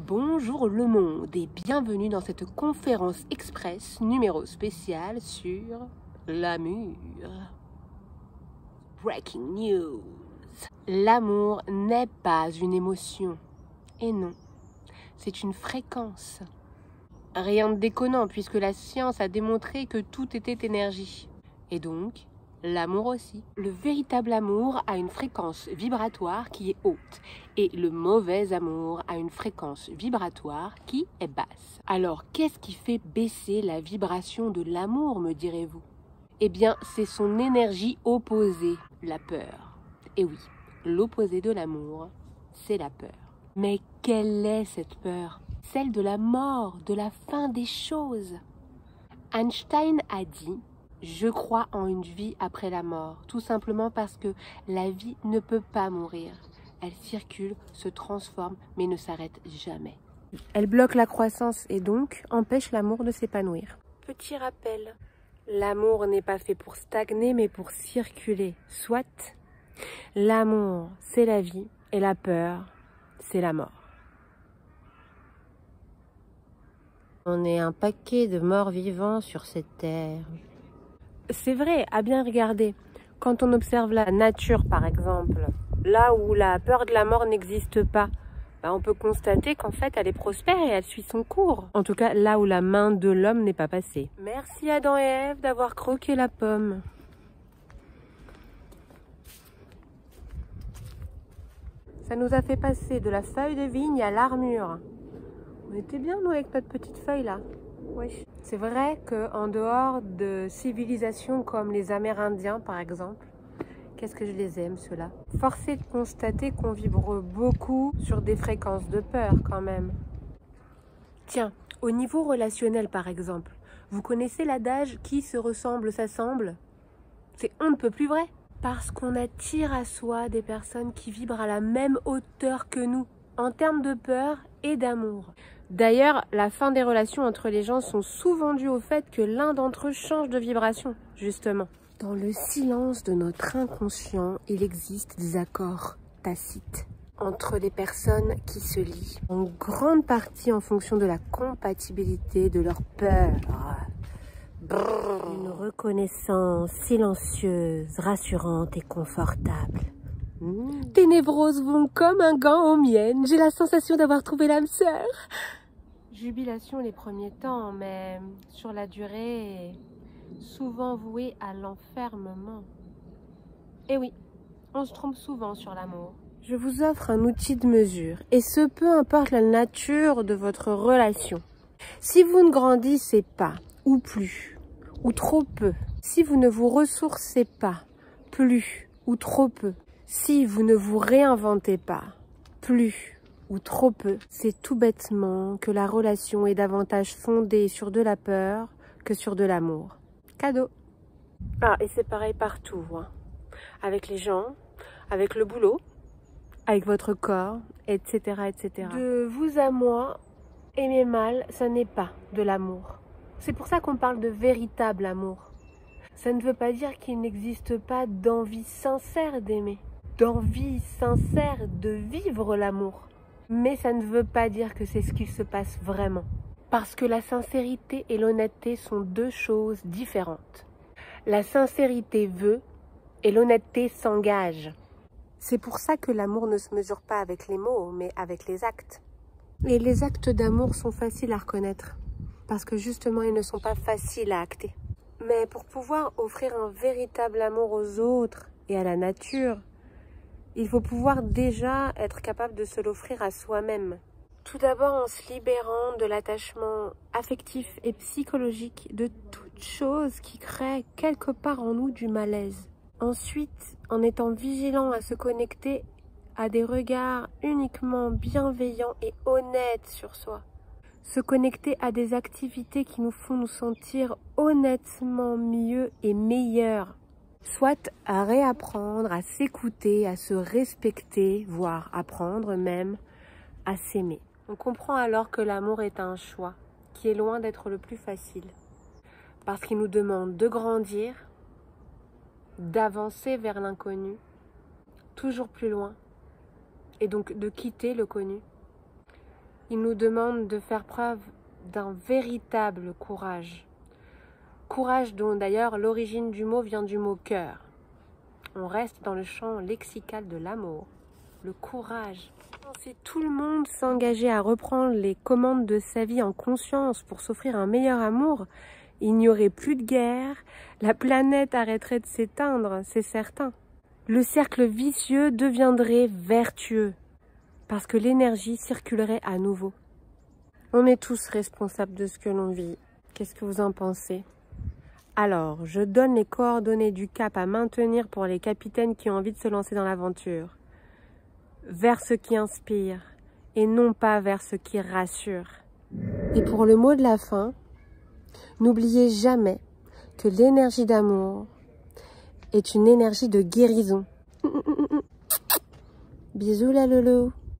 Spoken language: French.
Bonjour le monde et bienvenue dans cette conférence express numéro spécial sur l'amour. Breaking news. L'amour n'est pas une émotion. Et non, c'est une fréquence. Rien de déconnant puisque la science a démontré que tout était énergie. Et donc, l'amour aussi. Le véritable amour a une fréquence vibratoire qui est haute et le mauvais amour a une fréquence vibratoire qui est basse. Alors, qu'est-ce qui fait baisser la vibration de l'amour, me direz-vous? Eh bien, c'est son énergie opposée, la peur. Et oui, l'opposé de l'amour, c'est la peur. Mais quelle est cette peur? Celle de la mort, de la fin des choses. Einstein a dit: je crois en une vie après la mort, tout simplement parce que la vie ne peut pas mourir. Elle circule, se transforme, mais ne s'arrête jamais. Elle bloque la croissance et donc empêche l'amour de s'épanouir. Petit rappel, l'amour n'est pas fait pour stagner, mais pour circuler. Soit, l'amour, c'est la vie, et la peur, c'est la mort. On est un paquet de morts vivants sur cette terre. C'est vrai, à bien regarder. Quand on observe la nature, par exemple, là où la peur de la mort n'existe pas, on peut constater qu'en fait, elle est prospère et elle suit son cours. En tout cas, là où la main de l'homme n'est pas passée. Merci Adam et Ève d'avoir croqué la pomme. Ça nous a fait passer de la feuille de vigne à l'armure. On était bien, nous, avec notre petite feuille, là. Oui. C'est vrai qu'en dehors de civilisations comme les Amérindiens, par exemple, qu'est-ce que je les aime, ceux-là. Force est de constater qu'on vibre beaucoup sur des fréquences de peur, quand même. Tiens, au niveau relationnel, par exemple, vous connaissez l'adage « qui se ressemble s'assemble » ? C'est on ne peut plus vrai. Parce qu'on attire à soi des personnes qui vibrent à la même hauteur que nous, en termes de peur et d'amour. D'ailleurs, la fin des relations entre les gens sont souvent dues au fait que l'un d'entre eux change de vibration, justement. Dans le silence de notre inconscient, il existe des accords tacites entre les personnes qui se lient, en grande partie en fonction de la compatibilité de leur peur. Une reconnaissance silencieuse, rassurante et confortable. Tes névroses vont comme un gant aux miennes. J'ai la sensation d'avoir trouvé l'âme sœur. Jubilation les premiers temps, mais sur la durée, souvent vouée à l'enfermement. Et oui, on se trompe souvent sur l'amour. Je vous offre un outil de mesure, et ce peu importe la nature de votre relation. Si vous ne grandissez pas, ou plus, ou trop peu, si vous ne vous ressourcez pas, plus, ou trop peu, si vous ne vous réinventez pas, plus ou trop peu, c'est tout bêtement que la relation est davantage fondée sur de la peur que sur de l'amour. Cadeau. Ah, et c'est pareil partout, hein. Avec les gens, avec le boulot, avec votre corps, etc., etc. De vous à moi, aimer mal, ça n'est pas de l'amour. C'est pour ça qu'on parle de véritable amour. Ça ne veut pas dire qu'il n'existe pas d'envie sincère d'aimer, d'envie sincère de vivre l'amour. Mais ça ne veut pas dire que c'est ce qu'il se passe vraiment. Parce que la sincérité et l'honnêteté sont deux choses différentes. La sincérité veut et l'honnêteté s'engage. C'est pour ça que l'amour ne se mesure pas avec les mots, mais avec les actes. Et les actes d'amour sont faciles à reconnaître, parce que justement, ils ne sont pas faciles à acter. Mais pour pouvoir offrir un véritable amour aux autres et à la nature, il faut pouvoir déjà être capable de se l'offrir à soi-même. Tout d'abord en se libérant de l'attachement affectif et psychologique de toute chose qui crée quelque part en nous du malaise. Ensuite, en étant vigilant à se connecter à des regards uniquement bienveillants et honnêtes sur soi. Se connecter à des activités qui nous font nous sentir honnêtement mieux et meilleurs. Soit à réapprendre, à s'écouter, à se respecter, voire apprendre même à s'aimer. On comprend alors que l'amour est un choix qui est loin d'être le plus facile. Parce qu'il nous demande de grandir, d'avancer vers l'inconnu, toujours plus loin, et donc de quitter le connu. Il nous demande de faire preuve d'un véritable courage. Courage dont d'ailleurs l'origine du mot vient du mot cœur. On reste dans le champ lexical de l'amour. Le courage. Si tout le monde s'engageait à reprendre les commandes de sa vie en conscience pour s'offrir un meilleur amour, il n'y aurait plus de guerre, la planète arrêterait de s'éteindre, c'est certain. Le cercle vicieux deviendrait vertueux, parce que l'énergie circulerait à nouveau. On est tous responsables de ce que l'on vit. Qu'est-ce que vous en pensez? Alors, je donne les coordonnées du cap à maintenir pour les capitaines qui ont envie de se lancer dans l'aventure. Vers ce qui inspire, et non pas vers ce qui rassure. Et pour le mot de la fin, n'oubliez jamais que l'énergie d'amour est une énergie de guérison. Bisous la Lolo.